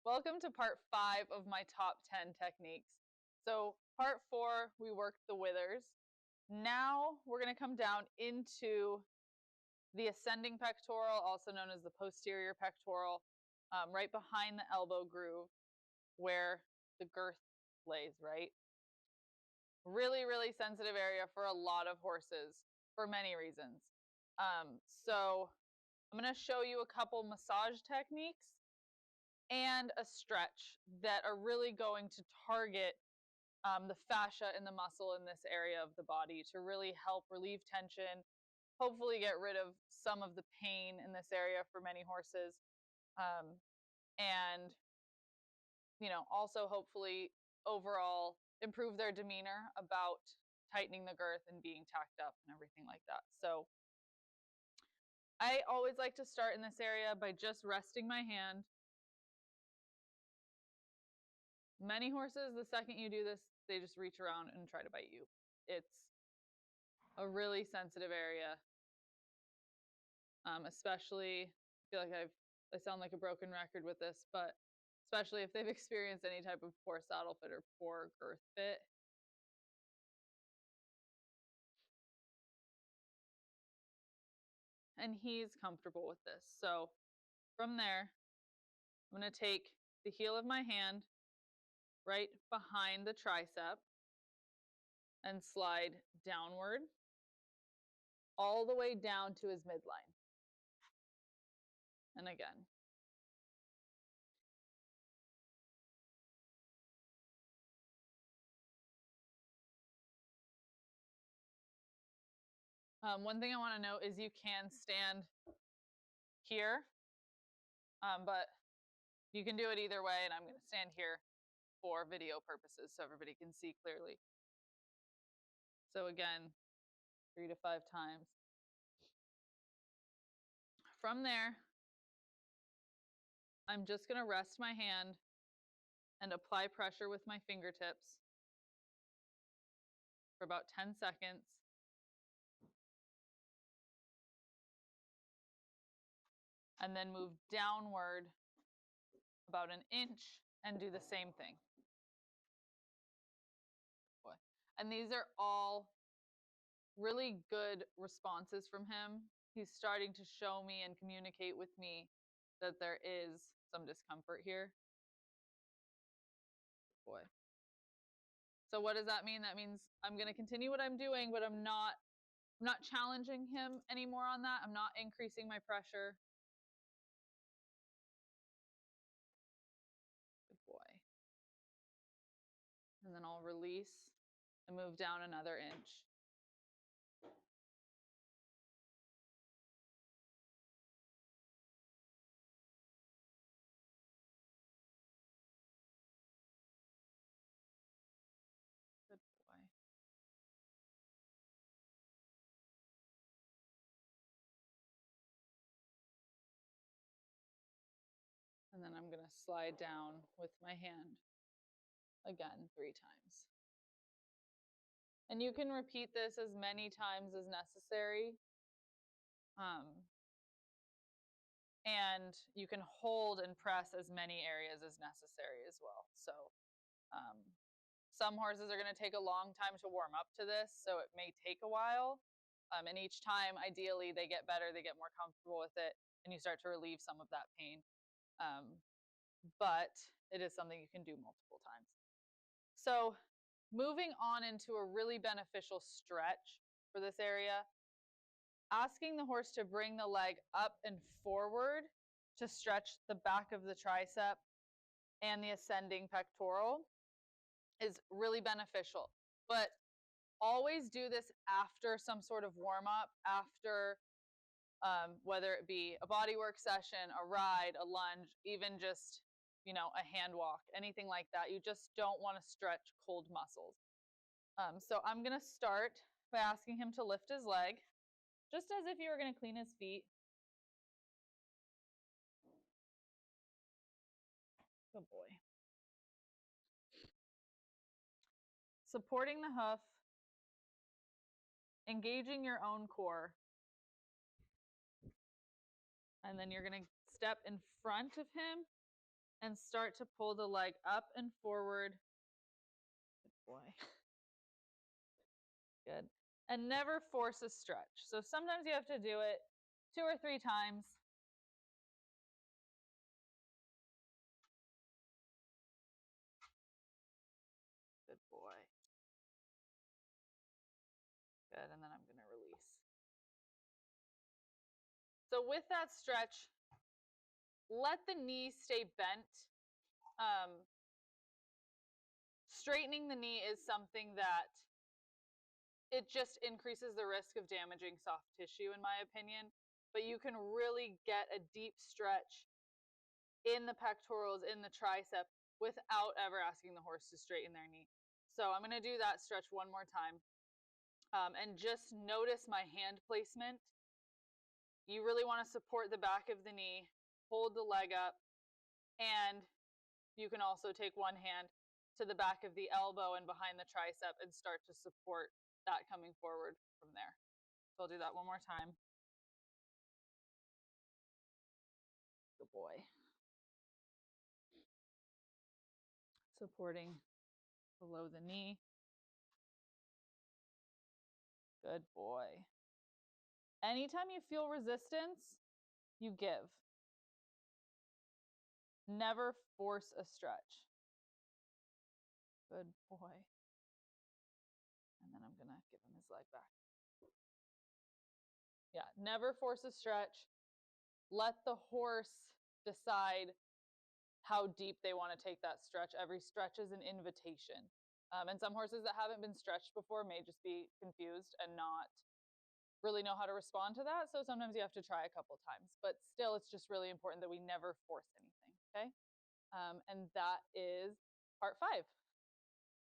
Welcome to part 5 of my top 10 techniques. So part 4, we worked the withers. Now we're going to come down into the ascending pectoral, also known as the posterior pectoral, right behind the elbow groove where the girth lays, right? Really, really sensitive area for a lot of horses for many reasons. So I'm going to show you a couple massage techniques and a stretch that are really going to target the fascia and the muscle in this area of the body to really help relieve tension, hopefully get rid of some of the pain in this area for many horses, and also hopefully overall improve their demeanor about tightening the girth and being tacked up and everything like that. So I always like to start in this area by just resting my hand. Many horses, the second you do this, they just reach around and try to bite you. It's a really sensitive area, especially, I feel like I sound like a broken record with this, but especially if they've experienced any type of poor saddle fit or poor girth fit. And he's comfortable with this. So from there, I'm going to take the heel of my hand right behind the tricep and slide downward all the way down to his midline. And again. One thing I want to note is you can stand here, but you can do it either way, and I'm going to stand here for video purposes so everybody can see clearly. So again, 3 to 5 times. From there, I'm just going to rest my hand and apply pressure with my fingertips for about 10 seconds. And then move downward about an inch and do the same thing. And these are all really good responses from him. He's starting to show me and communicate with me that there is some discomfort here. Boy. So what does that mean? That means I'm going to continue what I'm doing, but I'm not challenging him anymore on that. I'm not increasing my pressure. Good boy. And then I'll release and move down another inch. Good boy. And then I'm going to slide down with my hand again 3 times. And you can repeat this as many times as necessary. And you can hold and press as many areas as necessary as well. So some horses are going to take a long time to warm up to this, so it may take a while. And each time, ideally, they get better, they get more comfortable with it, and you start to relieve some of that pain. But it is something you can do multiple times. So moving on into a really beneficial stretch for this area, asking the horse to bring the leg up and forward to stretch the back of the tricep and the ascending pectoral is really beneficial. But always do this after some sort of warm-up, after whether it be a bodywork session, a ride, a lunge, even just a hand walk, anything like that. You just don't want to stretch cold muscles. So I'm going to start by asking him to lift his leg, just as if you were going to clean his feet. Good boy. Supporting the hoof, engaging your own core. And then you're going to step in front of him and start to pull the leg up and forward. Good boy. Good. And never force a stretch. So sometimes you have to do it 2 or 3 times. Good boy. Good, and then I'm going to release. So with that stretch, let the knee stay bent. Straightening the knee is something that it just increases the risk of damaging soft tissue, in my opinion. But you can really get a deep stretch in the pectorals, in the tricep, without ever asking the horse to straighten their knee. So I'm going to do that stretch one more time. And just notice my hand placement. You really want to support the back of the knee, hold the leg up, and you can also take one hand to the back of the elbow and behind the tricep and start to support that coming forward from there. So I'll do that one more time. Good boy. Supporting below the knee. Good boy. Anytime you feel resistance, you give. Never force a stretch. Good boy. And then I'm going to give him his leg back. Yeah, never force a stretch. Let the horse decide how deep they want to take that stretch. Every stretch is an invitation. And some horses that haven't been stretched before may just be confused and not really know how to respond to that. So sometimes you have to try a couple times. But still, it's just really important that we never force anything, okay? And that is part 5.